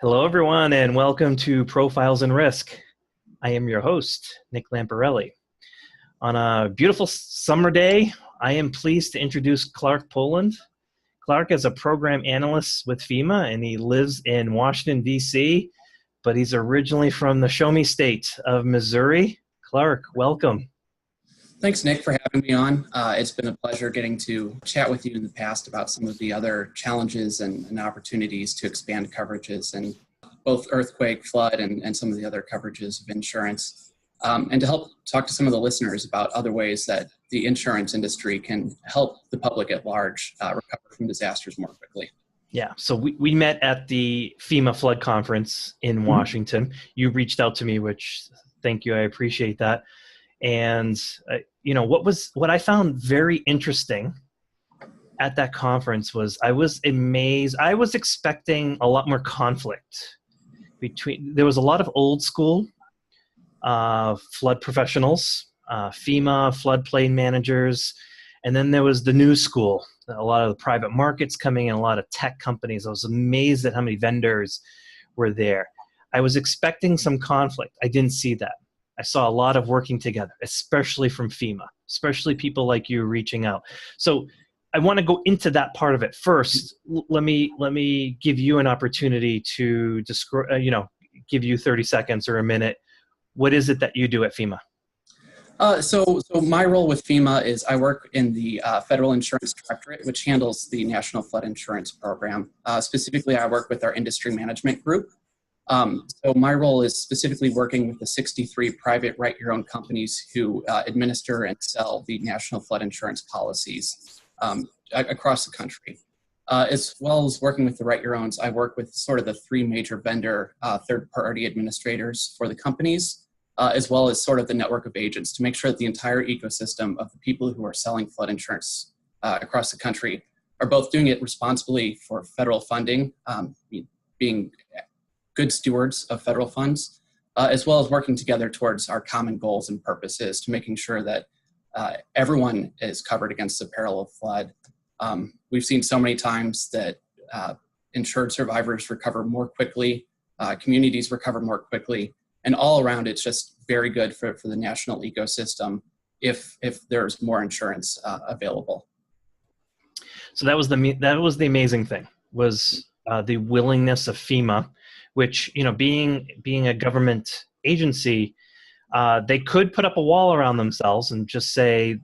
Hello, everyone, and welcome to Profiles in Risk. I am your host, Nick Lamparelli. On a beautiful summer day, I am pleased to introduce Clark Poland. Clark is a program analyst with FEMA, and he lives in Washington, D.C., but he's originally from the Show Me State of Missouri. Clark, welcome. Thanks, Nick, for having me on. It's been a pleasure getting to chat with you in the past about some of the other challenges and opportunities to expand coverages in both earthquake, flood, and some of the other coverages of insurance, and to help talk to some of the listeners about other ways that the insurance industry can help the public at large recover from disasters more quickly. Yeah, so we met at the FEMA flood conference in Washington. You reached out to me, which thank you, I appreciate that. And what I found very interesting at that conference was I was amazed. I was expecting a lot more conflict there was a lot of old school flood professionals, FEMA floodplain managers, and then there was the new school, a lot of the private markets coming in, a lot of tech companies. I was amazed at how many vendors were there. I was expecting some conflict. I didn't see that. I saw a lot of working together, especially from FEMA, especially people like you reaching out. So I want to go into that part of it. First, let me give you an opportunity to describe, give you 30 seconds or a minute. What is it that you do at FEMA? So my role with FEMA is I work in the Federal Insurance Directorate, which handles the National Flood Insurance Program. Specifically, I work with our industry management group. So my role is specifically working with the 63 private write-your-own companies who administer and sell the national flood insurance policies across the country. As well as working with the write-your-owns, I work with sort of the three major vendor third-party administrators for the companies, as well as sort of the network of agents to make sure that the entire ecosystem of the people who are selling flood insurance across the country are both doing it responsibly for federal funding, being good stewards of federal funds, as well as working together towards our common goals and purposes to making sure that everyone is covered against the peril of flood. We've seen so many times that insured survivors recover more quickly, communities recover more quickly, and all around it's just very good for the national ecosystem if there's more insurance available. So that was the amazing thing, was the willingness of FEMA, which, being a government agency, they could put up a wall around themselves and just say,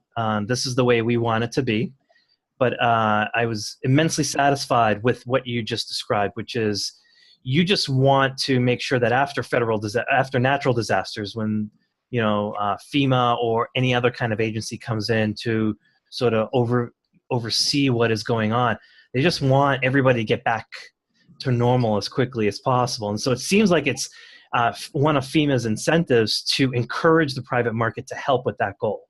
this is the way we want it to be. But I was immensely satisfied with what you just described, which is you just want to make sure that after natural disasters, when FEMA or any other kind of agency comes in to sort of oversee what is going on, they just want everybody to get back to normal as quickly as possible. And so it seems like it's one of FEMA's incentives to encourage the private market to help with that goal.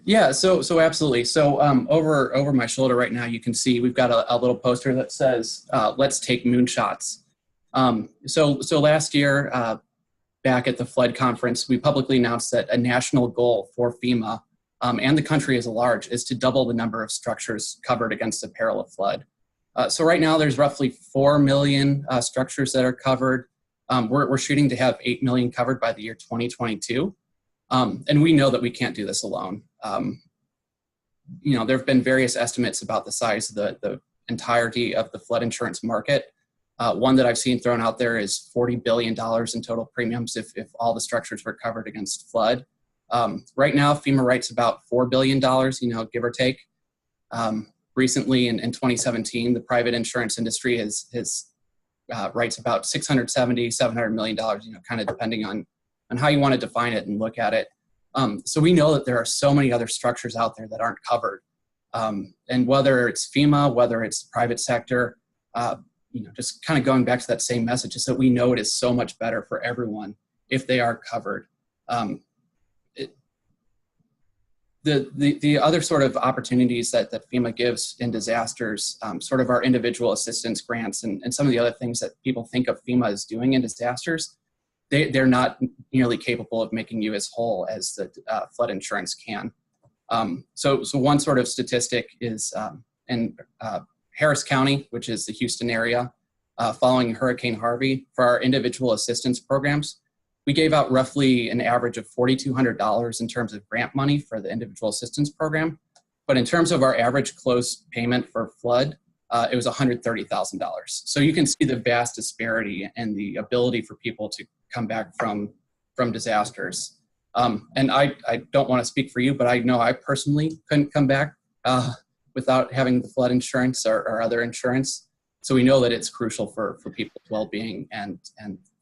Yeah, so absolutely. So over my shoulder right now, you can see we've got a little poster that says, let's take moonshots. So last year, back at the flood conference, we publicly announced that a national goal for FEMA and the country as a large is to double the number of structures covered against the peril of flood. So right now there's roughly 4 million structures that are covered. We're shooting to have 8 million covered by the year 2022. And we know that we can't do this alone. There have been various estimates about the size of the entirety of the flood insurance market. One that I've seen thrown out there is $40 billion in total premiums if all the structures were covered against flood. Right now, FEMA writes about $4 billion, give or take. Recently, in 2017, the private insurance industry writes about $670, $700 million, kind of depending on how you want to define it and look at it. So we know that there are so many other structures out there that aren't covered. And whether it's FEMA, whether it's the private sector, just kind of going back to that same message is that we know it is so much better for everyone if they are covered. The other sort of opportunities that FEMA gives in disasters, sort of our individual assistance grants and some of the other things that people think of FEMA as doing in disasters, they're not nearly capable of making you as whole as the flood insurance can. So one sort of statistic is in Harris County, which is the Houston area, following Hurricane Harvey for our individual assistance programs. We gave out roughly an average of $4,200 in terms of grant money for the individual assistance program. But in terms of our average closed payment for flood, it was $130,000. So you can see the vast disparity and the ability for people to come back from disasters. And I don't want to speak for you, but I know I personally couldn't come back without having the flood insurance or other insurance. So we know that it's crucial for people's well-being and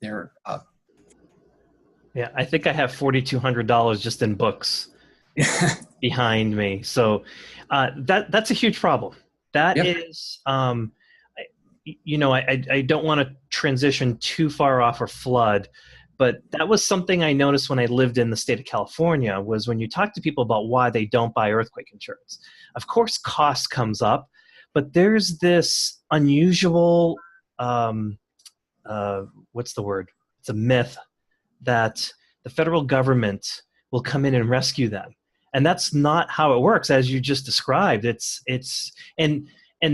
their. Yeah, I think I have $4,200 just in books behind me. So that's a huge problem. That is, I don't want to transition too far off of flood, but that was something I noticed when I lived in the state of California, was when you talk to people about why they don't buy earthquake insurance. Of course, cost comes up, but there's this unusual, what's the word? It's a myth that the federal government will come in and rescue them. And that's not how it works, as you just described. And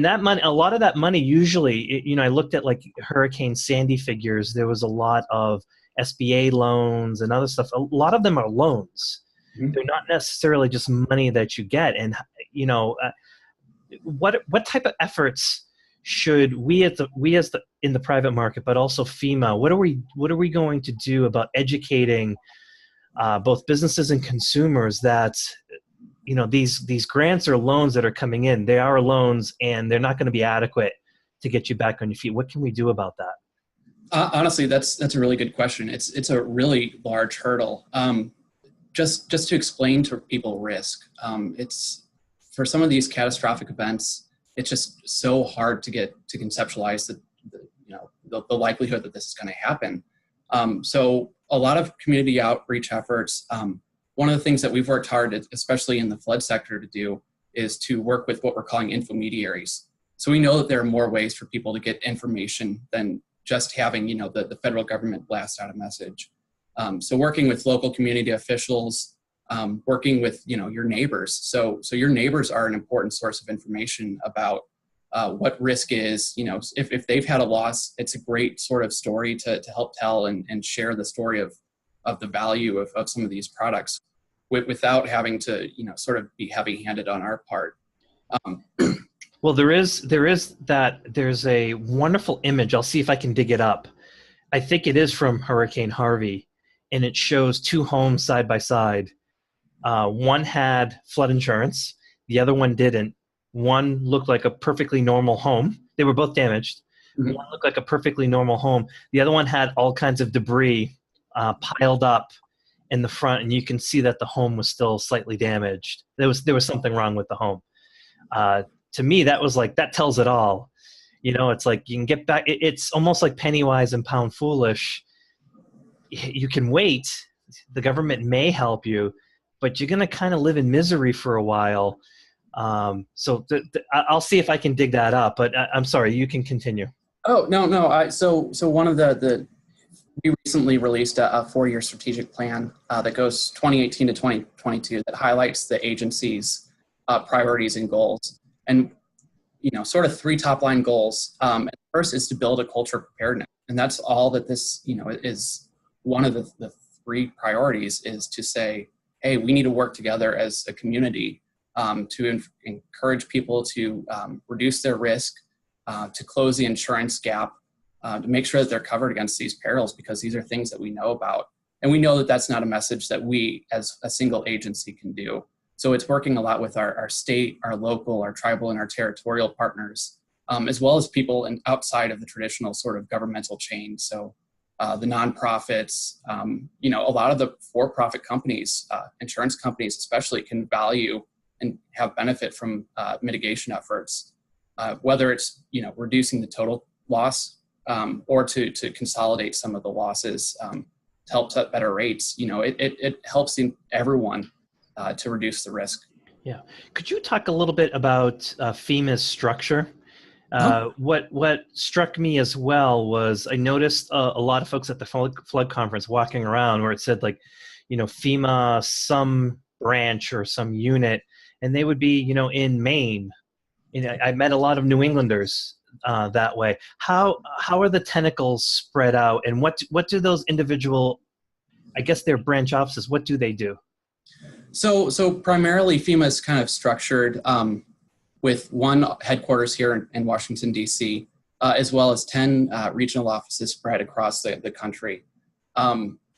that money, a lot of that money usually, I looked at like Hurricane Sandy figures. There was a lot of SBA loans and other stuff. A lot of them are loans. Mm-hmm. They're not necessarily just money that you get. And, what type of efforts should in the private market, but also FEMA, what are we going to do about educating both businesses and consumers that these grants or loans that are coming in, they are loans and they're not going to be adequate to get you back on your feet? What can we do about that? Honestly, that's a really good question. It's a really large hurdle. Just to explain to people risk, it's for some of these catastrophic events, it's just so hard to conceptualize the likelihood that this is going to happen. So a lot of community outreach efforts. One of the things that we've worked hard, especially in the flood sector, to do is to work with what we're calling intermediaries. So we know that there are more ways for people to get information than just having the federal government blast out a message. So working with local community officials, working with your neighbors. So your neighbors are an important source of information about what risk is. If they've had a loss, it's a great sort of story to help tell and share the story of the value of some of these products without having to sort of be heavy-handed on our part. Well, there's a wonderful image. I'll see if I can dig it up. I think it is from Hurricane Harvey, and it shows two homes side by side. One had flood insurance, the other one didn't. One looked like a perfectly normal home. They were both damaged. Mm-hmm. One looked like a perfectly normal home. The other one had all kinds of debris piled up in the front, and you can see that the home was still slightly damaged. There was something wrong with the home. To me, that tells it all. It's like you can get back. It's almost like penny wise and pound foolish. You can wait. The government may help you, but you're going to kind of live in misery for a while. So I'll see if I can dig that up, but I'm sorry, you can continue. Oh, no. So one of we recently released a 4-year strategic plan that goes 2018 to 2022 that highlights the agency's priorities and goals. And, sort of 3 top line goals. First is to build a culture of preparedness. And that's all that this, is one of the 3 priorities, is to say, hey, we need to work together as a community to encourage people to reduce their risk, to close the insurance gap, to make sure that they're covered against these perils, because these are things that we know about. And we know that that's not a message that we as a single agency can do. So it's working a lot with our state, our local, our tribal, and our territorial partners, as well as people outside of the traditional sort of governmental chain. So the nonprofits, a lot of the for-profit companies, insurance companies especially, can value and have benefit from mitigation efforts, whether it's reducing the total loss or to consolidate some of the losses to help set better rates. It helps everyone to reduce the risk. Yeah. Could you talk a little bit about FEMA's structure? What struck me as well was I noticed a lot of folks at the flood conference walking around where it said FEMA, some branch or some unit, and they would be, in Maine. I met a lot of New Englanders that way. How are the tentacles spread out, and what do those individual, I guess they're branch offices, what do they do? So primarily FEMA is kind of structured with one headquarters here in Washington, D.C., as well as 10 regional offices spread across the country.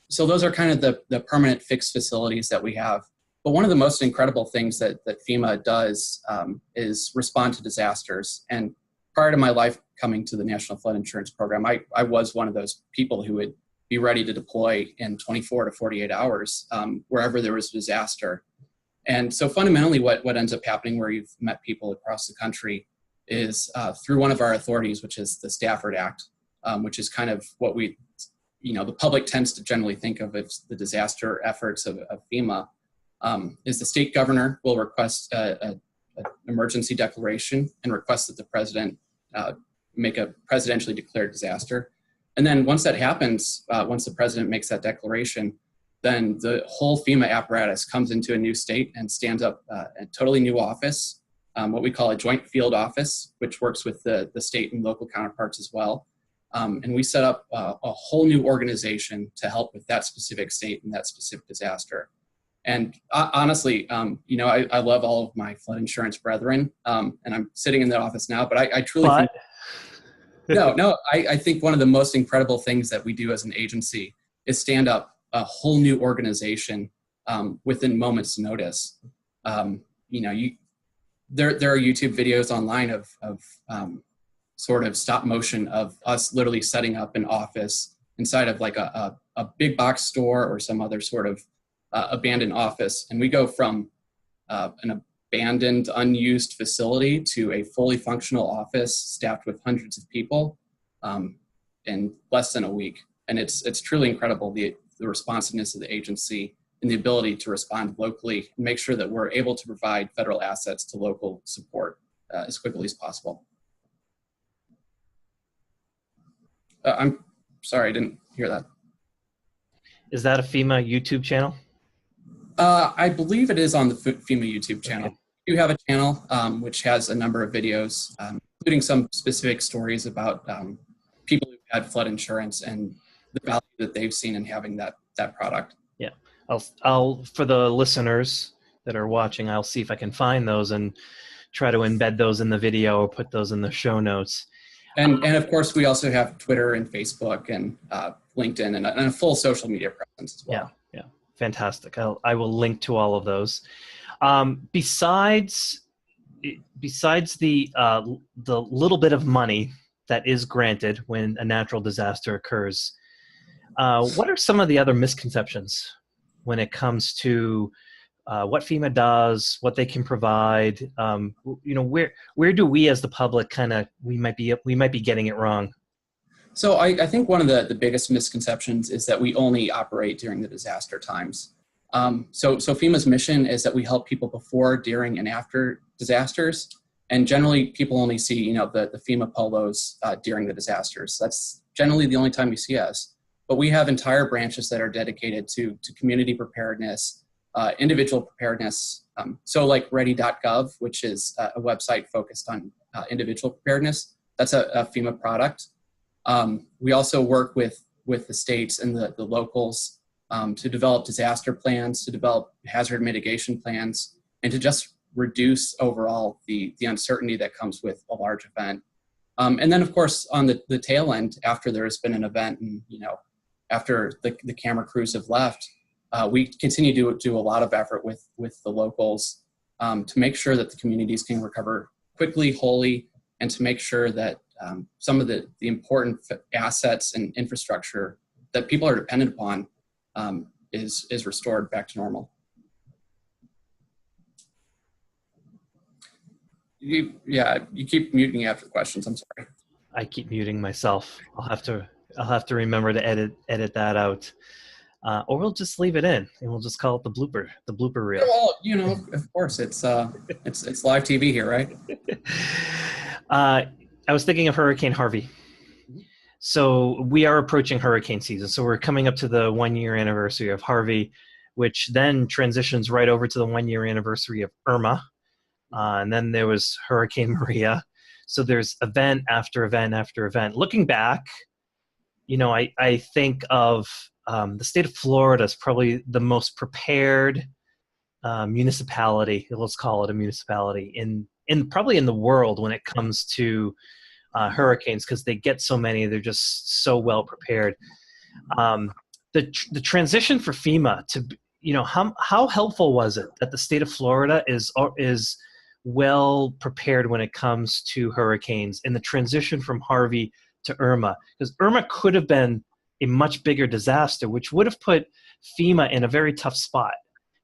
So those are kind of the permanent fixed facilities that we have. But one of the most incredible things that FEMA does is respond to disasters. And prior to my life coming to the National Flood Insurance Program, I was one of those people who would be ready to deploy in 24 to 48 hours wherever there was a disaster. And so fundamentally what ends up happening, where you've met people across the country, is through one of our authorities, which is the Stafford Act, which is kind of what the public tends to generally think of as the disaster efforts of FEMA, is the state governor will request an emergency declaration and request that the president make a presidentially declared disaster. And then once that happens, once the president makes that declaration, then the whole FEMA apparatus comes into a new state and stands up a totally new office, what we call a joint field office, which works with the state and local counterparts as well. And we set up a whole new organization to help with that specific state and that specific disaster. And honestly, I love all of my flood insurance brethren, and I'm sitting in that office now, but I truly think, I think one of the most incredible things that we do as an agency is stand up a whole new organization within moments' notice. There are YouTube videos online of sort of stop motion of us literally setting up an office inside of like a big box store or some other sort of abandoned office. And we go from an abandoned, unused facility to a fully functional office staffed with hundreds of people in less than a week. And it's truly incredible, the responsiveness of the agency and the ability to respond locally and make sure that we're able to provide federal assets to local support as quickly as possible. I'm sorry, I didn't hear that. Is that a FEMA YouTube channel? I believe it is on the FEMA YouTube channel. Okay. We do have a channel which has a number of videos, including some specific stories about people who've had flood insurance and the value that they've seen in having that product. Yeah, I'll for the listeners that are watching, I'll see if I can find those and try to embed those in the video or put those in the show notes. And of course, we also have Twitter and Facebook and LinkedIn and a full social media presence as well. Yeah, fantastic. I will link to all of those. Besides the little bit of money that is granted when a natural disaster occurs, what are some of the other misconceptions when it comes to what FEMA does, what they can provide? Where do we as the public we might be getting it wrong? So I think one of the biggest misconceptions is that we only operate during the disaster times. So FEMA's mission is that we help people before, during, and after disasters. And generally, people only see the FEMA polos during the disasters. That's generally the only time you see us. But we have entire branches that are dedicated to community preparedness, individual preparedness. So like ready.gov, which is a website focused on individual preparedness, that's a FEMA product. We also work with the states and the locals to develop disaster plans, to develop hazard mitigation plans, and to just reduce overall the uncertainty that comes with a large event. And then, of course, on the tail end, after there has been an event and, after the camera crews have left, we continue to do a lot of effort with the locals to make sure that the communities can recover quickly, wholly, and to make sure that some of the important assets and infrastructure that people are dependent upon is restored back to normal. You keep muting after the questions. I'm sorry. I keep muting myself. I'll have to remember to edit that out, or we'll just leave it in and we'll just call it the blooper reel. Well, of course it's live TV here, right? I was thinking of Hurricane Harvey. So we are approaching hurricane season. So we're coming up to the 1-year anniversary of Harvey, which then transitions right over to the 1-year anniversary of Irma. And then there was Hurricane Maria. So there's event after event after event. Looking back, I think of the state of Florida is probably the most prepared municipality, let's call it a municipality, in probably in the world when it comes to hurricanes, because they get so many. They're just so well prepared. The transition for FEMA to, how helpful was it that the state of Florida is well prepared when it comes to hurricanes, and the transition from Harvey to Irma? Because Irma could have been a much bigger disaster, which would have put FEMA in a very tough spot,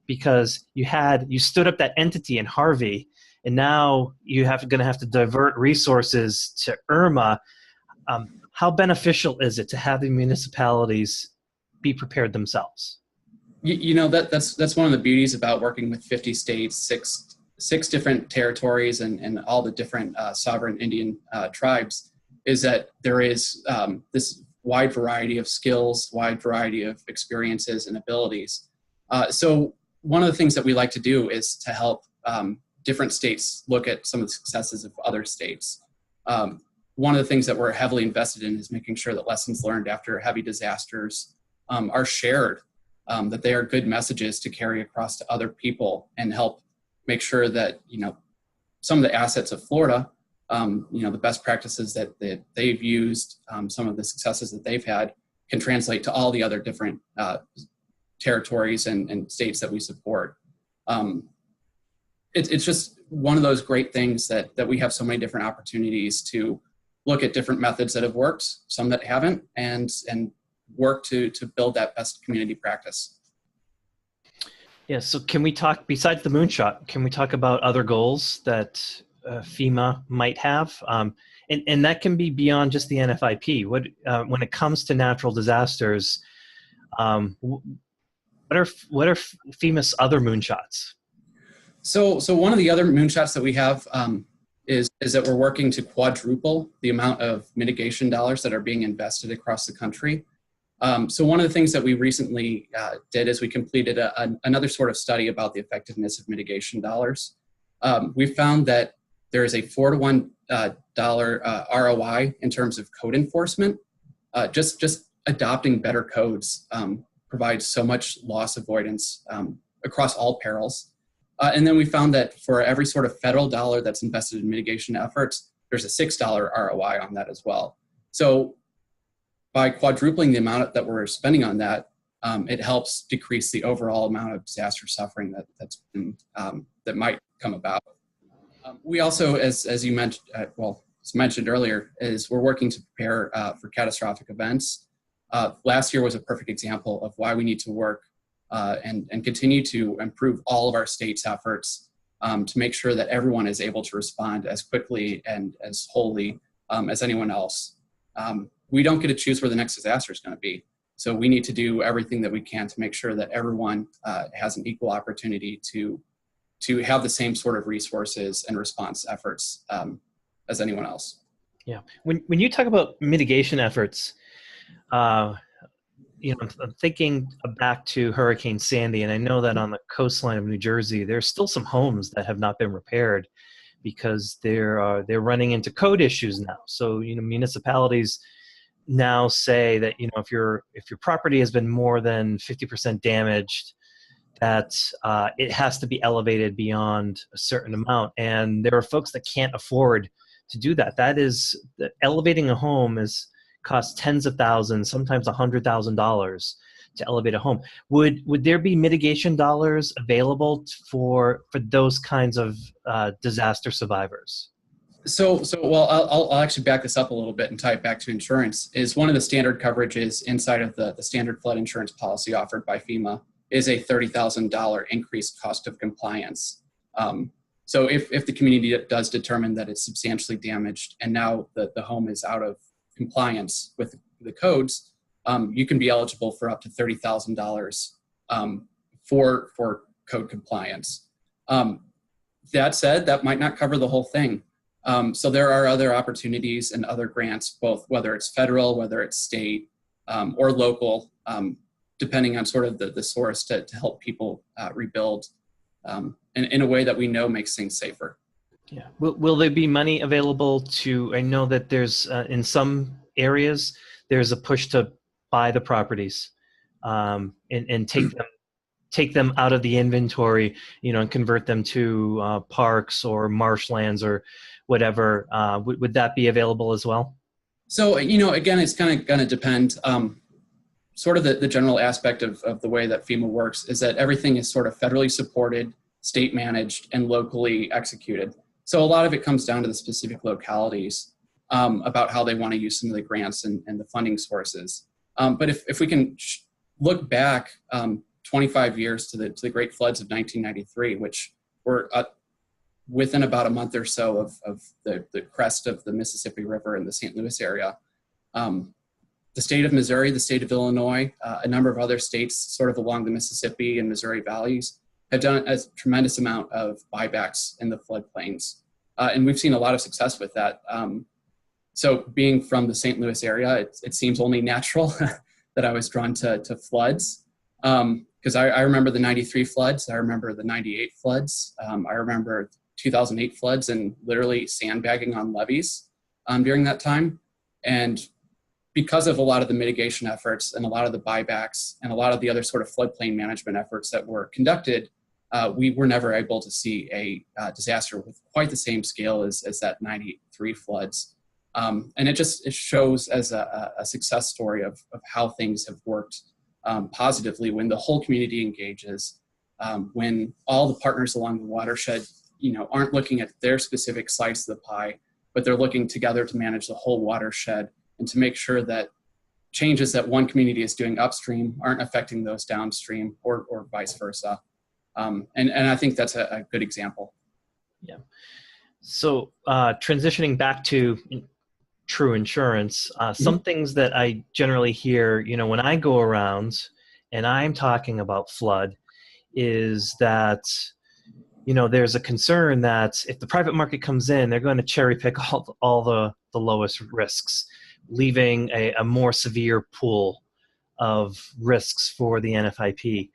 because you stood up that entity in Harvey, and now going to have to divert resources to Irma. How beneficial is it to have the municipalities be prepared themselves? That's one of the beauties about working with 50 states, six different territories, and all the different sovereign Indian tribes, is that there is this wide variety of skills, wide variety of experiences and abilities. So one of the things that we like to do is to help different states look at some of the successes of other states. One of the things that we're heavily invested in is making sure that lessons learned after heavy disasters are shared, that they are good messages to carry across to other people and help make sure that, some of the assets of Florida, the best practices that they've used, some of the successes that they've had, can translate to all the other different territories and states that we support. It's just one of those great things that we have so many different opportunities to look at different methods that have worked, some that haven't, and work to build that best community practice. Yeah, so can we talk, besides the moonshot, can we talk about other goals that FEMA might have? And that can be beyond just the NFIP. When it comes to natural disasters, what are FEMA's other moonshots? So one of the other moonshots that we have is that we're working to quadruple the amount of mitigation dollars that are being invested across the country. So one of the things that we recently did is we completed another sort of study about the effectiveness of mitigation dollars. We found that there is a 4-to-1 dollar ROI in terms of code enforcement. Just adopting better codes provides so much loss avoidance across all perils. And then we found that for every sort of federal dollar that's invested in mitigation efforts, there's a $6 ROI on that as well. So by quadrupling the amount that we're spending on that, it helps decrease the overall amount of disaster suffering that might come about. We also, as you mentioned, as mentioned earlier, is we're working to prepare for catastrophic events. Last year was a perfect example of why we need to work and continue to improve all of our state's efforts to make sure that everyone is able to respond as quickly and as wholly as anyone else. We don't get to choose where the next disaster is going to be. So we need to do everything that we can to make sure that everyone has an equal opportunity to have the same sort of resources and response efforts as anyone else. Yeah. When you talk about mitigation efforts, I'm thinking back to Hurricane Sandy, and I know that on the coastline of New Jersey, there's still some homes that have not been repaired because they're running into code issues now. So municipalities now say that if your property has been more than 50% damaged, that it has to be elevated beyond a certain amount, and there are folks that can't afford to do that. Elevating a home costs tens of thousands, sometimes $100,000 to elevate a home. Would there be mitigation dollars available for those kinds of disaster survivors? So well, I'll actually back this up a little bit and tie it back to insurance. Is one of the standard coverages inside of the standard flood insurance policy offered by FEMA is a $30,000 increased cost of compliance. So if the community does determine that it's substantially damaged and now the home is out of compliance with the codes, you can be eligible for up to $30,000 for code compliance. That said, that might not cover the whole thing. So there are other opportunities and other grants, both whether it's federal, whether it's state, or local, depending on sort of the source to help people rebuild in a way that we know makes things safer. Yeah. Will there be money available to, I know that there's, in some areas, there's a push to buy the properties, and take them out of the inventory, and convert them to parks or marshlands or whatever. Would that be available as well? So, again, it's kind of going to depend. Sort of the general aspect of the way that FEMA works is that everything is sort of federally supported, state managed, and locally executed. So a lot of it comes down to the specific localities about how they want to use some of the grants and the funding sources. But if we can look back 25 years to the Great Floods of 1993, which were within about a month or so of the crest of the Mississippi River in the St. Louis area, the state of Missouri, the state of Illinois, a number of other states sort of along the Mississippi and Missouri valleys have done a tremendous amount of buybacks in the floodplains. And we've seen a lot of success with that. So being from the St. Louis area, it seems only natural that I was drawn to floods. Because I remember the 93 floods, I remember the 98 floods, I remember 2008 floods and literally sandbagging on levees during that time. And because of a lot of the mitigation efforts and a lot of the buybacks and a lot of the other sort of floodplain management efforts that were conducted, we were never able to see a disaster with quite the same scale as that 93 floods. And it shows as a success story of how things have worked positively when the whole community engages, when all the partners along the watershed, aren't looking at their specific slice of the pie, but they're looking together to manage the whole watershed and to make sure that changes that one community is doing upstream aren't affecting those downstream or vice versa. And I think that's a good example. Yeah. So transitioning back to true insurance, some things that I generally hear, when I go around and I'm talking about flood is that, there's a concern that if the private market comes in, they're going to cherry pick all the lowest risks, leaving a more severe pool of risks for the NFIP.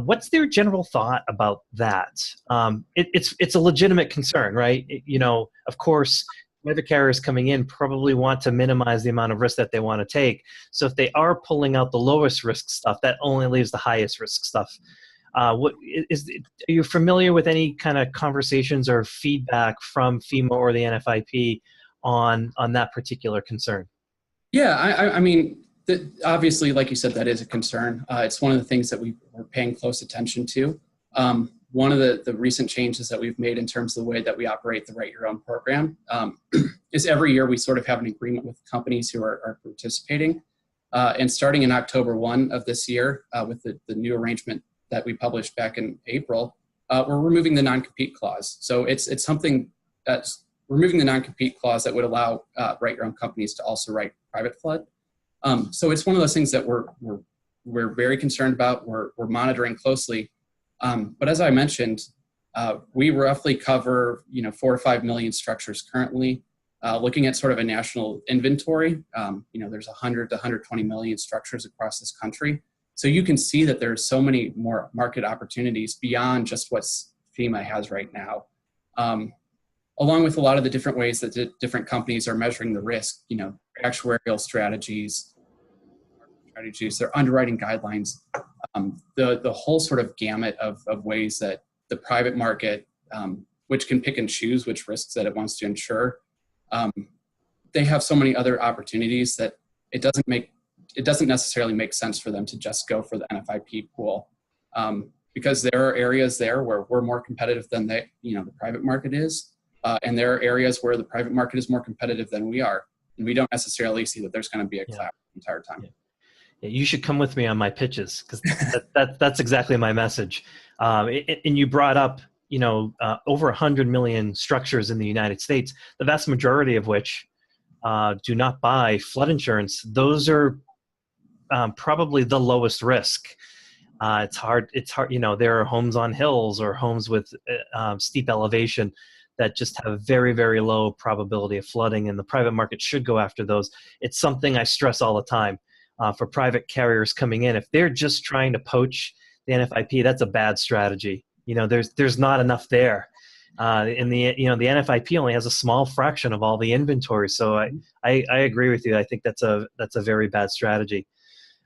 What's their general thought about that? It's a legitimate concern, right? Of course, private carriers coming in probably want to minimize the amount of risk that they want to take. So if they are pulling out the lowest risk stuff, that only leaves the highest risk stuff. Are you familiar with any kind of conversations or feedback from FEMA or the NFIP on that particular concern? Yeah, I mean, obviously, like you said, that is a concern. It's one of the things that we're paying close attention to. One of the recent changes that we've made in terms of the way that we operate the Write Your Own program is every year we sort of have an agreement with companies who are participating. And starting in October 1 of this year, with the new arrangement that we published back in April, we're removing the non-compete clause. So it's something that's removing the non-compete clause that would allow Write Your Own companies to also write private flood. So it's one of those things that we're very concerned about. We're monitoring closely. But as I mentioned, we roughly cover 4 to 5 million structures currently. Looking at sort of a national inventory, there's 100 to 120 million structures across this country. So you can see that there's so many more market opportunities beyond just what FEMA has right now. Along with a lot of the different ways that different companies are measuring the risk, actuarial strategies, their underwriting guidelines, the whole sort of gamut of ways that the private market, which can pick and choose which risks that it wants to insure, they have so many other opportunities that it doesn't necessarily make sense for them to just go for the NFIP pool, because there are areas there where we're more competitive than the private market is, and there are areas where the private market is more competitive than we are, and we don't necessarily see that there's going to be a clash the entire time. Yeah, you should come with me on my pitches, because that's exactly my message. And you brought up, over 100 million structures in the United States, the vast majority of which do not buy flood insurance. Those are probably the lowest risk. It's hard. There are homes on hills or homes with steep elevation that just have a very, very low probability of flooding, and the private market should go after those. It's something I stress all the time for private carriers coming in. If they're just trying to poach the NFIP, that's a bad strategy. There's not enough there. And the NFIP only has a small fraction of all the inventory. So I agree with you. I think that's a very bad strategy.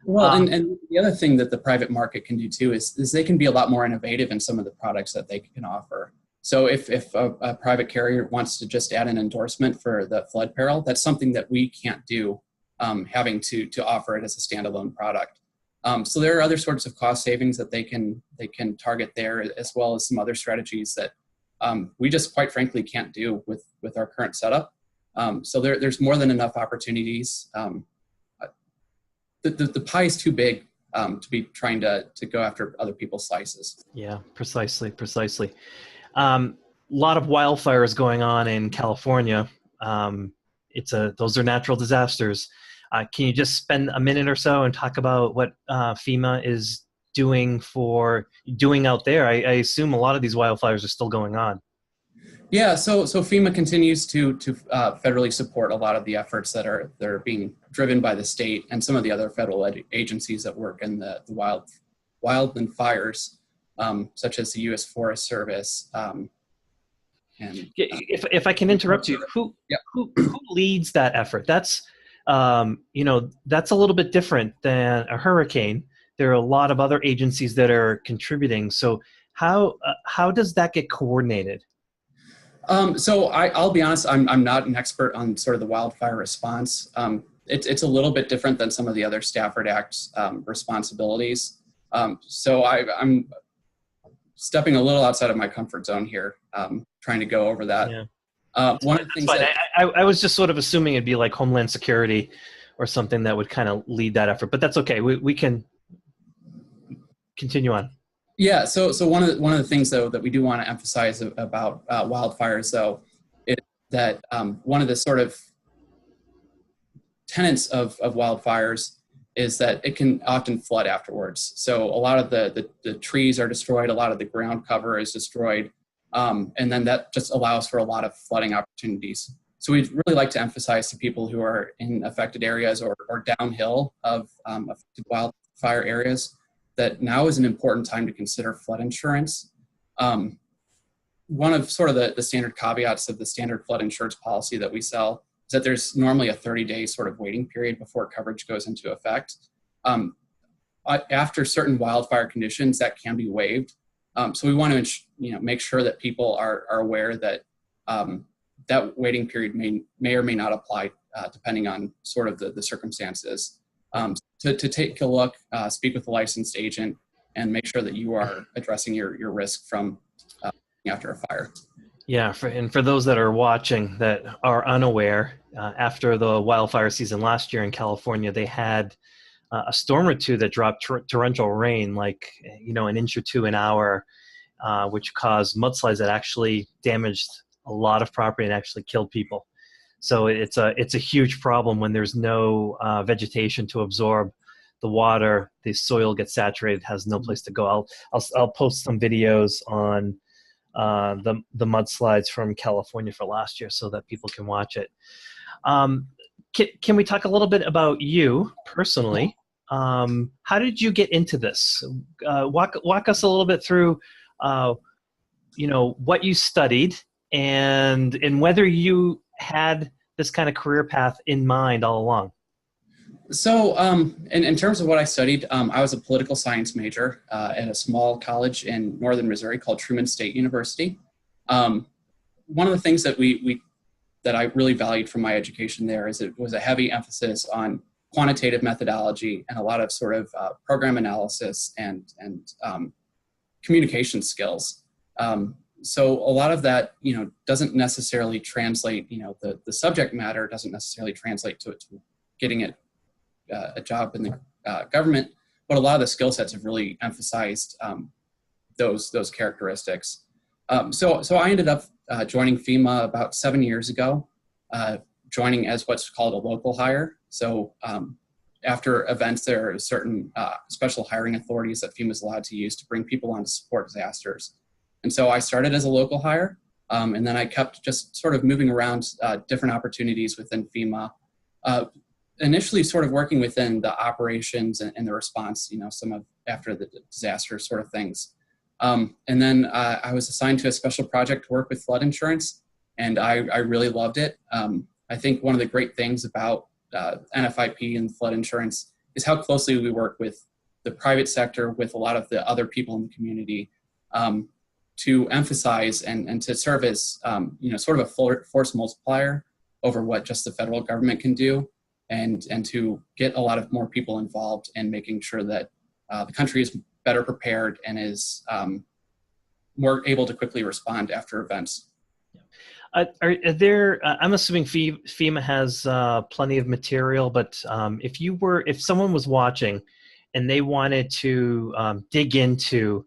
Well, and the other thing that the private market can do too is they can be a lot more innovative in some of the products that they can offer. So if a private carrier wants to just add an endorsement for the flood peril, that's something that we can't do, having to offer it as a standalone product. So there are other sorts of cost savings that they can target there, as well as some other strategies that we just quite frankly can't do with our current setup. So there's more than enough opportunities. The pie is too big to be trying to go after other people's slices. Yeah, precisely. A lot of wildfires going on in California. Those are natural disasters. Can you just spend a minute or so and talk about what FEMA is doing out there? I assume a lot of these wildfires are still going on. Yeah, so FEMA continues to federally support a lot of the efforts that are being driven by the state and some of the other federal agencies that work in the wildland fires, such as the U.S. Forest Service. If I can interrupt you, who leads that effort? That's that's a little bit different than a hurricane. There are a lot of other agencies that are contributing. So how does that get coordinated? So I'll be honest, I'm not an expert on sort of the wildfire response. It's a little bit different than some of the other Stafford Act responsibilities. So I'm stepping a little outside of my comfort zone here, trying to go over that. Yeah. One of the things I was just sort of assuming it'd be like Homeland Security or something that would kind of lead that effort, but that's okay. We can continue on. Yeah, so one of the things though that we do want to emphasize about wildfires though is that one of the sort of tenets of wildfires is that it can often flood afterwards. So a lot of the trees are destroyed, a lot of the ground cover is destroyed, and then that just allows for a lot of flooding opportunities. So we'd really like to emphasize to people who are in affected areas or downhill of affected wildfire areas that now is an important time to consider flood insurance. One of sort of the standard caveats of the standard flood insurance policy that we sell is that there's normally a 30-day sort of waiting period before coverage goes into effect. After certain wildfire conditions, that can be waived. So we want to make sure that people are aware that that waiting period may or may not apply depending on sort of the circumstances. To take a look, speak with a licensed agent, and make sure that you are addressing your risk from after a fire. Yeah, for those that are watching that are unaware, after the wildfire season last year in California, they had a storm or two that dropped torrential rain, like an inch or two an hour, which caused mudslides that actually damaged a lot of property and actually killed people. So it's a huge problem when there's no vegetation to absorb the water. The soil gets saturated, has no place to go. I'll post some videos on the mudslides from California for last year so that people can watch it. Can we talk a little bit about you personally? How did you get into this? Walk us a little bit through what you studied and whether you had this kind of career path in mind all along. So in terms of what I studied, I was a political science major at a small college in northern Missouri called Truman State University. One of the things that that I really valued from my education there is it was a heavy emphasis on quantitative methodology and a lot of sort of program analysis and communication skills. So a lot of that, doesn't necessarily translate, the subject matter doesn't necessarily translate to getting a job in the government, but a lot of the skill sets have really emphasized those characteristics. So I ended up joining FEMA about 7 years ago, joining as what's called a local hire. So after events, there are certain special hiring authorities that FEMA is allowed to use to bring people on to support disasters. And so I started as a local hire, and then I kept just sort of moving around different opportunities within FEMA, initially sort of working within the operations and the response, some of after the disaster sort of things. And then I was assigned to a special project to work with flood insurance, and I really loved it. I think one of the great things about NFIP and flood insurance is how closely we work with the private sector, with a lot of the other people in the community, to emphasize and to serve as sort of a force multiplier over what just the federal government can do, and to get a lot of more people involved in making sure that the country is better prepared and is more able to quickly respond after events. Are there? I'm assuming FEMA has plenty of material, but if someone was watching and they wanted to dig into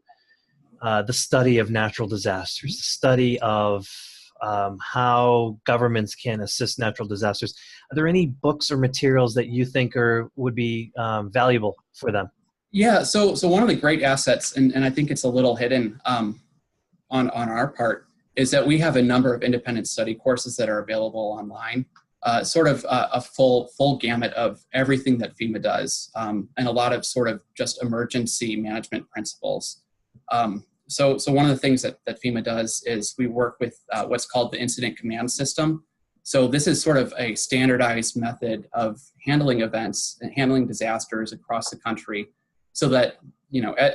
the study of natural disasters, the study of how governments can assist natural disasters, are there any books or materials that you think would be valuable for them? Yeah, so one of the great assets, and I think it's a little hidden on our part, is that we have a number of independent study courses that are available online, sort of a full gamut of everything that FEMA does, and a lot of sort of just emergency management principles. So one of the things that FEMA does is we work with what's called the incident command system. So this is sort of a standardized method of handling events and handling disasters across the country, so that,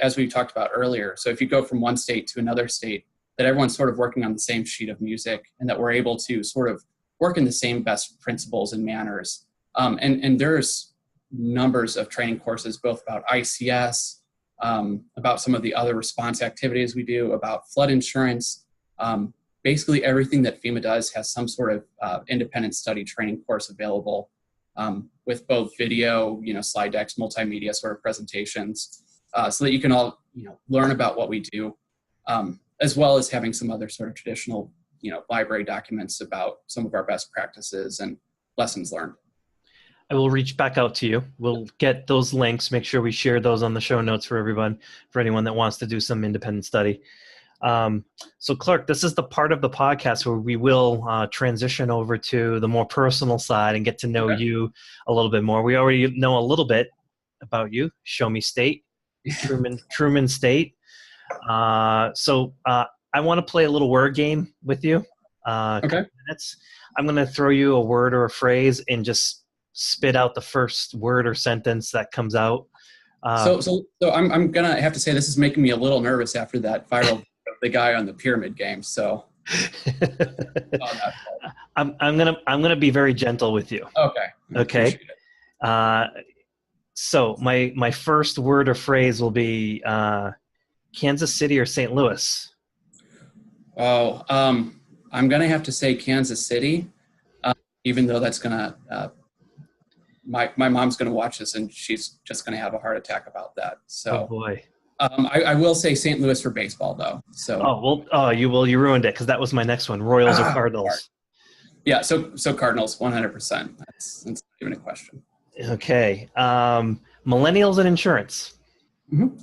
as we talked about earlier, so if you go from one state to another state, that everyone's sort of working on the same sheet of music, and that we're able to sort of work in the same best principles and manners. And there's numbers of training courses, both about ICS, about some of the other response activities we do, about flood insurance. Basically everything that FEMA does has some sort of independent study training course available, with both video, slide decks, multimedia sort of presentations, so that you can all, learn about what we do, as well as having some other sort of traditional, library documents about some of our best practices and lessons learned. I will reach back out to you. We'll get those links, make sure we share those on the show notes for everyone, for anyone that wants to do some independent study. So Clark, this is the part of the podcast where we will transition over to the more personal side and get to know you a little bit more. We already know a little bit about you. Show me state, Truman State. So I want to play a little word game with you. Okay. Minutes. I'm going to throw you a word or a phrase and just spit out the first word or sentence that comes out. So I'm gonna have to say this is making me a little nervous after that viral the guy on the pyramid game. So I'm gonna be very gentle with you. Okay. So my first word or phrase will be Kansas City or St. Louis. Oh, I'm gonna have to say Kansas City, even though that's gonna my mom's gonna watch this and she's just gonna have a heart attack about that. So oh boy. I will say St. Louis for baseball though. So you ruined it, because that was my next one. Royals or Cardinals? Yeah, so Cardinals 100%. That's not even a question. Okay. Millennials and insurance. Mm-hmm.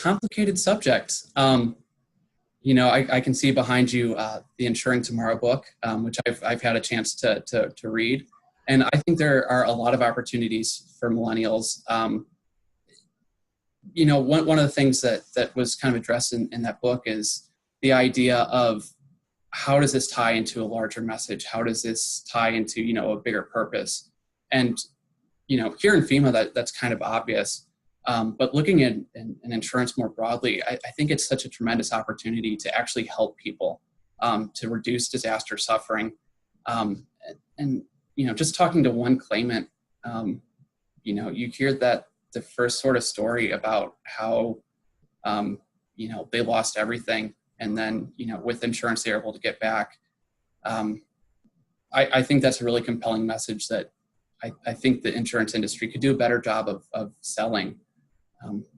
Complicated subject. I can see behind you the Insuring Tomorrow book, which I've had a chance to read. And I think there are a lot of opportunities for millennials. One of the things that was kind of addressed in that book is the idea of how does this tie into a larger message? How does this tie into, a bigger purpose? And, here in FEMA, that's kind of obvious. But looking at insurance more broadly, I think it's such a tremendous opportunity to actually help people, to reduce disaster suffering. And just talking to one claimant, you hear that the first sort of story about how, they lost everything. And then, with insurance, they're able to get back. I think that's a really compelling message that I think the insurance industry could do a better job of selling.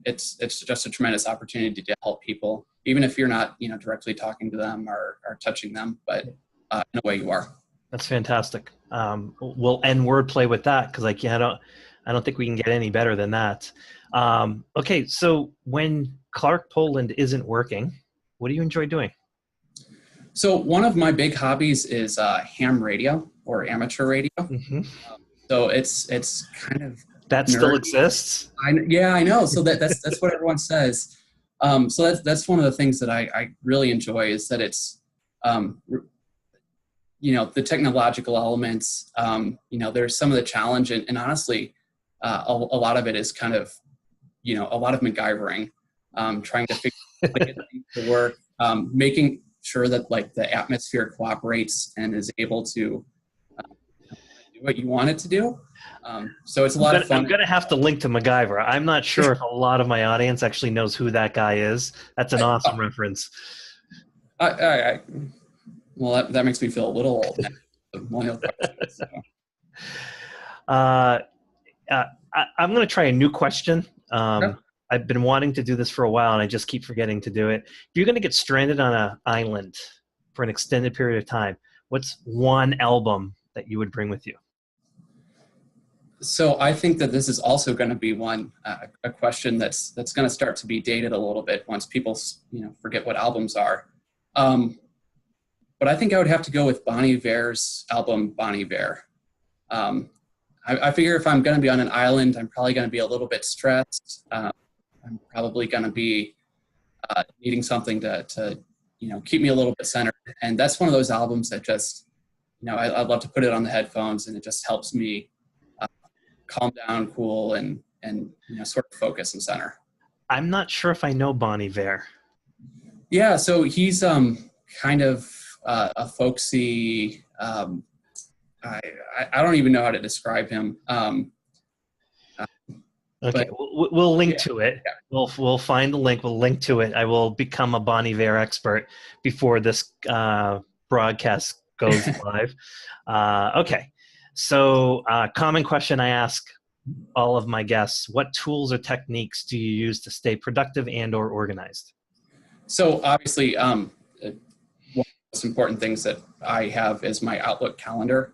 It's just a tremendous opportunity to help people, even if you're not, directly talking to them or touching them, but in a way you are. That's fantastic. We'll end wordplay with that, because I don't think we can get any better than that. Okay, so when Clark Poland isn't working, what do you enjoy doing? So one of my big hobbies is ham radio or amateur radio. Mm-hmm. So it's kind of That still exists? Yeah, I know. So that's what everyone says. So that's one of the things that I really enjoy is that it's, the technological elements, there's some of the challenge and honestly, a lot of it is kind of, a lot of MacGyvering, trying to figure out how to get things to work, making sure that like the atmosphere cooperates and is able to do what you want it to do. So it's a lot of fun. I'm going to have to link to MacGyver. I'm not sure if a lot of my audience actually knows who that guy is. That's an awesome reference. Well, that makes me feel a little old. Millennial questions, so. I'm going to try a new question. Sure. I've been wanting to do this for a while, and I just keep forgetting to do it. If you're going to get stranded on an island for an extended period of time, what's one album that you would bring with you? So I think that this is also going to be a question that's going to start to be dated a little bit once people forget what albums are. But I think I would have to go with Bon Iver's album Bon Iver. I figure if I'm going to be on an island, I'm probably going to be a little bit stressed. I'm probably going to be needing something to keep me a little bit centered. And that's one of those albums that just, I'd love to put it on the headphones and it just helps me calm down, cool, and sort of focus and center. I'm not sure if I know Bon Iver. Yeah, so he's kind of a folksy. I don't even know how to describe him. Okay, we'll link to it. Yeah. We'll find the link. We'll link to it. I will become a Bon Iver expert before this broadcast goes live. Okay, so common question I ask all of my guests: what tools or techniques do you use to stay productive and/or organized? So obviously, one of the most important things that I have is my Outlook calendar.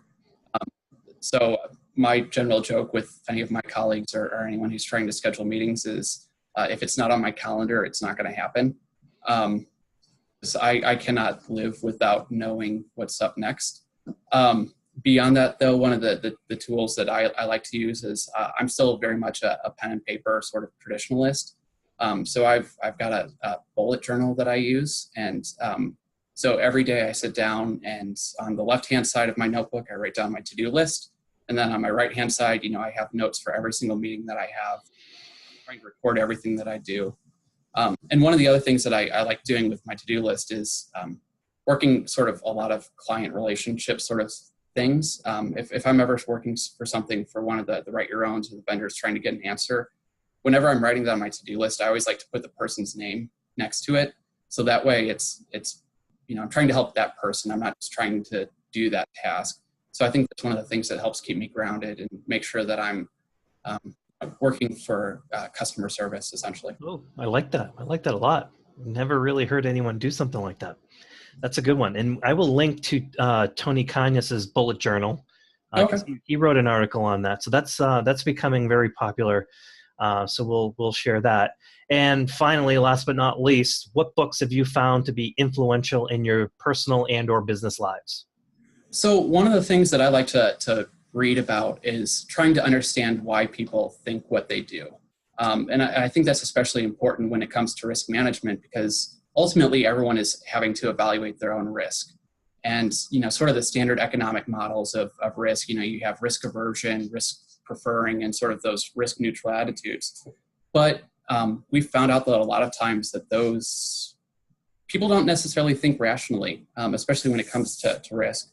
So my general joke with any of my colleagues or anyone who's trying to schedule meetings is if it's not on my calendar, it's not going to happen. So I cannot live without knowing what's up next. Beyond that, though, one of the tools that I like to use is I'm still very much a pen and paper sort of traditionalist. So I've got a bullet journal that I use. And so every day I sit down and on the left-hand side of my notebook, I write down my to-do list. And then on my right-hand side, I have notes for every single meeting that I have, trying to record everything that I do. And one of the other things that I like doing with my to-do list is working sort of a lot of client relationship sort of things. If I'm ever working for something for one of the write your owns or the vendors trying to get an answer, whenever I'm writing down my to-do list, I always like to put the person's name next to it. So that way it's I'm trying to help that person. I'm not just trying to do that task. So I think that's one of the things that helps keep me grounded and make sure that I'm working for customer service, essentially. Oh, I like that. I like that a lot. Never really heard anyone do something like that. That's a good one. And I will link to Tony Kanyas's bullet journal. Okay. He wrote an article on that. So that's becoming very popular. So we'll share that. And finally, last but not least, what books have you found to be influential in your personal and or business lives? So one of the things that I like to read about is trying to understand why people think what they do. And I think that's especially important when it comes to risk management, because ultimately everyone is having to evaluate their own risk. And, sort of the standard economic models of risk, you have risk aversion, risk preferring, and sort of those risk neutral attitudes. But we've found out that a lot of times that those people don't necessarily think rationally, especially when it comes to risk.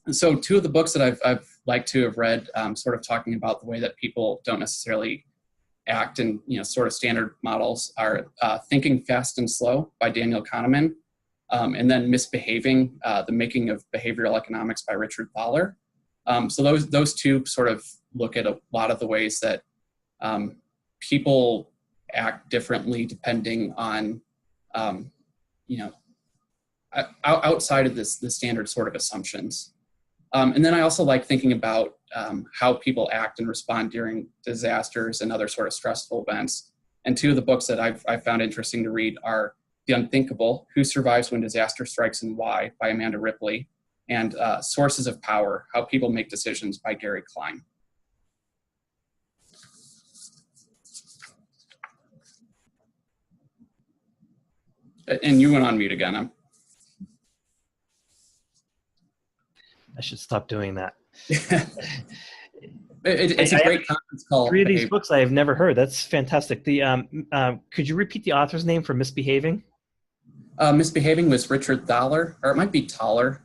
So two of the books that I've liked to have read, sort of talking about the way that people don't necessarily act in, sort of standard models are Thinking Fast and Slow by Daniel Kahneman, and then Misbehaving, The Making of Behavioral Economics by Richard Thaler. So those two sort of look at a lot of the ways that people act differently depending on, outside of the standard sort of assumptions. And then I also like thinking about how people act and respond during disasters and other sort of stressful events. And two of the books that I've found interesting to read are The Unthinkable, Who Survives When Disaster Strikes and Why by Amanda Ripley, and Sources of Power, How People Make Decisions by Gary Klein. And you went on mute again. I should stop doing that. It's a great conference call. 3 of these books I have never heard. That's fantastic. Could you repeat the author's name for Misbehaving? Misbehaving was Richard Thaler, or it might be Thaler.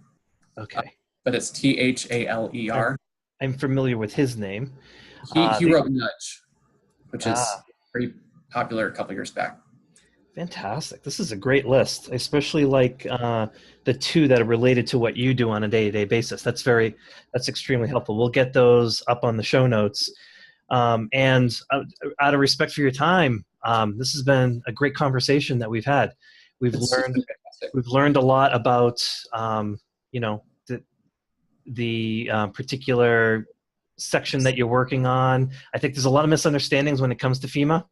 Okay. But it's Thaler. I'm familiar with his name. He wrote Nudge, which is pretty popular a couple years back. Fantastic. This is a great list. I especially like the two that are related to what you do on a day-to-day basis. That's extremely helpful. We'll get those up on the show notes. And out of respect for your time, this has been a great conversation that we've had. We've learned a lot about the particular section that you're working on. I think there's a lot of misunderstandings when it comes to FEMA.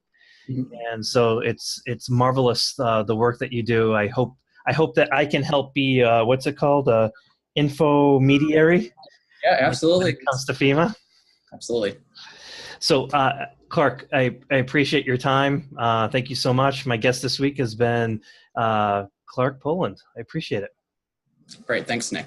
Mm-hmm. And so it's marvelous, the work that you do. I hope that I can help be what's it called, infomediary. Yeah, absolutely. When it comes to FEMA. Absolutely. So Clark, I appreciate your time. Thank you so much. My guest this week has been Clark Poland. I appreciate it. Great. Thanks, Nick.